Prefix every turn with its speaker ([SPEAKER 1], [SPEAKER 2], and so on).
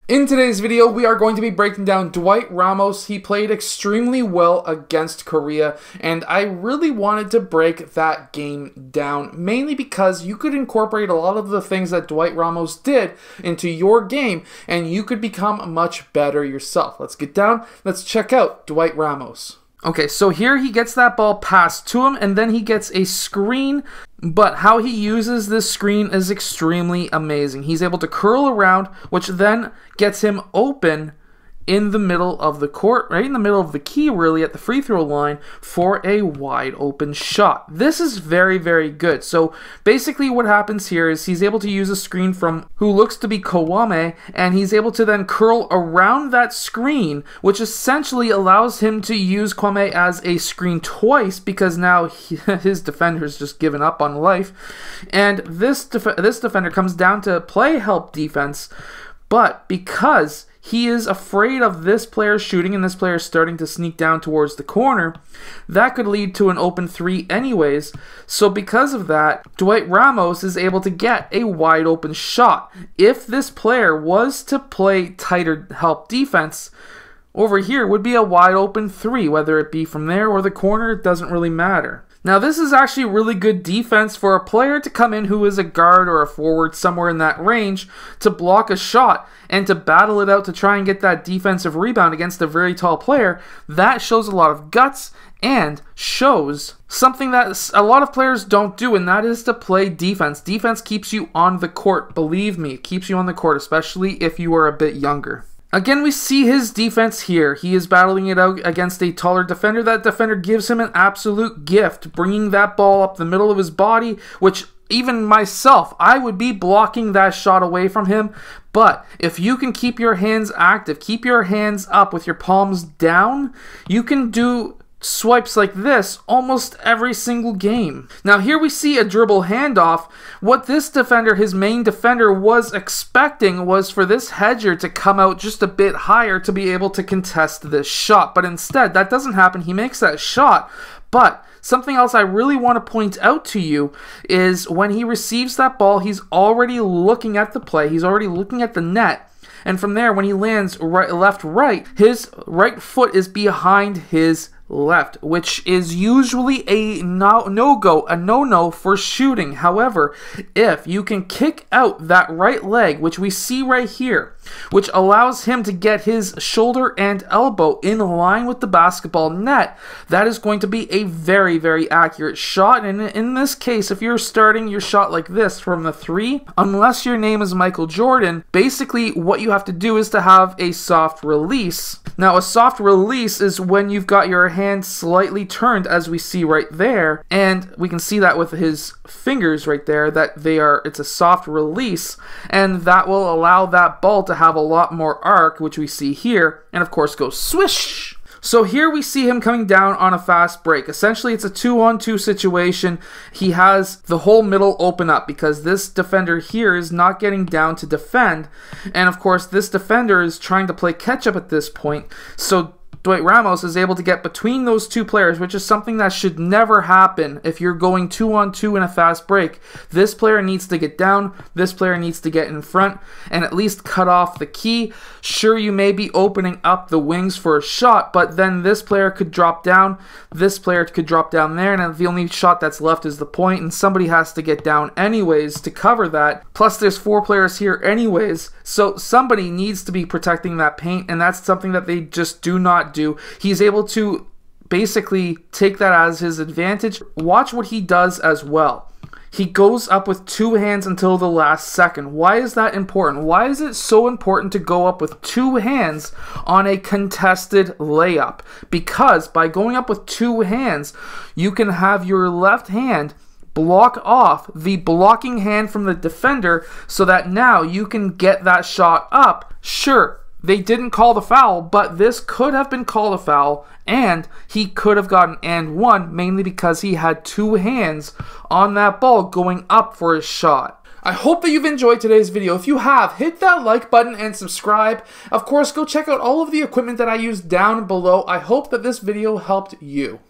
[SPEAKER 1] In today's video, we are going to be breaking down Dwight Ramos. He played extremely well against Korea, and I really wanted to break that game down, mainly because you could incorporate a lot of the things that Dwight Ramos did into your game, and you could become much better yourself. Let's get down. Let's check out Dwight Ramos. Okay, so here he gets that ball passed to him, and then he gets a screen, but how he uses this screen is extremely amazing. He's able to curl around, which then gets him open in the middle of the court, right in the middle of the key, really, at the free throw line for a wide open shot. This is very, very good. So basically what happens here is he's able to use a screen from who looks to be Kwame, and he's able to then curl around that screen, which essentially allows him to use Kwame as a screen twice, because now his defender's just given up on life. And this defender comes down to play help defense, but because he is afraid of this player shooting and this player starting to sneak down towards the corner, that could lead to an open three anyways. So because of that, Dwight Ramos is able to get a wide open shot. If this player was to play tighter help defense, over here would be a wide open three, whether it be from there or the corner, it doesn't really matter. Now this is actually really good defense for a player to come in who is a guard or a forward somewhere in that range to block a shot and to battle it out to try and get that defensive rebound against a very tall player. That shows a lot of guts and shows something that a lot of players don't do, and that is to play defense. Defense keeps you on the court. Believe me, it keeps you on the court, especially if you are a bit younger. Again, we see his defense here. He is battling it out against a taller defender. That defender gives him an absolute gift, bringing that ball up the middle of his body, which even myself, I would be blocking that shot away from him. But if you can keep your hands active, keep your hands up with your palms down, you can do swipes like this almost every single game. Now here we see a dribble handoff. What this defender, his main defender, was expecting was for this hedger to come out just a bit higher to be able to contest this shot, but instead that doesn't happen. He makes that shot, but something else I really want to point out to you is when he receives that ball, he's already looking at the play, he's already looking at the net. And from there, when he lands left, his right foot is behind his left, which is usually a no-no for shooting. However, if you can kick out that right leg, which we see right here, which allows him to get his shoulder and elbow in line with the basketball net, that is going to be a very, very accurate shot. And in this case, if you're starting your shot like this from the three, unless your name is Michael Jordan, basically what you have to do is to have a soft release. Now, a soft release is when you've got your hand slightly turned, as we see right there, and we can see that with his fingers right there, that it's a soft release, and that will allow that ball to have a lot more arc, which we see here, and of course go swish. So here we see him coming down on a fast break. Essentially, it's a 2-on-2 situation. He has the whole middle open up because this defender here is not getting down to defend. And of course, this defender is trying to play catch up at this point. So Dwight Ramos is able to get between those two players, which is something that should never happen if you're going 2-on-2 in a fast break. This player needs to get down, this player needs to get in front, and at least cut off the key. Sure, you may be opening up the wings for a shot, but then this player could drop down, this player could drop down there, and the only shot that's left is the point, and somebody has to get down anyways to cover that. Plus, there's 4 players here anyways, so somebody needs to be protecting that paint, and that's something that they just do not do. He's able to basically take that as his advantage. Watch what he does as well. He goes up with 2 hands until the last second. Why is that important? Why is it so important to go up with 2 hands on a contested layup? Because by going up with 2 hands, you can have your left hand block off the blocking hand from the defender so that now you can get that shot up. Sure, they didn't call the foul, but this could have been called a foul, and he could have gotten and one, mainly because he had 2 hands on that ball going up for his shot. I hope that you've enjoyed today's video. If you have, hit that like button and subscribe. Of course, go check out all of the equipment that I use down below. I hope that this video helped you.